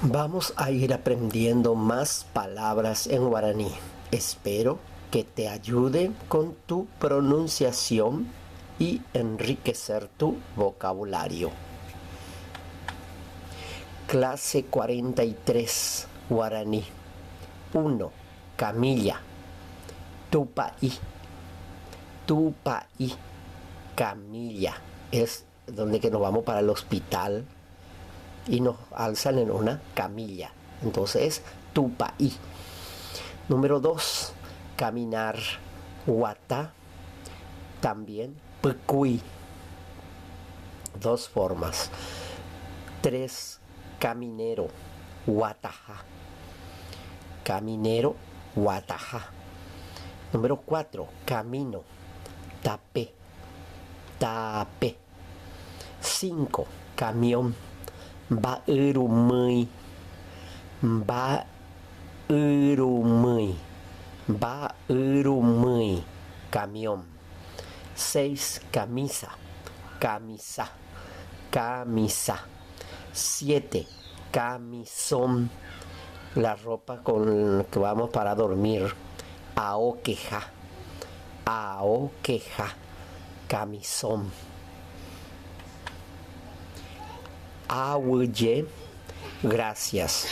Vamos a ir aprendiendo más palabras en guaraní. Espero que te ayude con tu pronunciación y enriquecer tu vocabulario. Clase 43, guaraní. 1. Camilla. Tupaí. Tupaí. Camilla. Es donde que nos vamos para el hospital y nos alzan en una camilla. Entonces es tupaí. Número 2. Caminar. Guatá. También pecuí. Dos formas. 3. Caminero. Guataja. Caminero. Guataja. Número 4. Camino. Tapé. Tapé. 5. Camión. Baerumui. Baerumui. Baerumui. Camión. 6. Camisa. Camisa. Camisa. 7. Camisón. La ropa con la que vamos para dormir. Aoqueja. Aoqueja. Camisón. Awye. Gracias.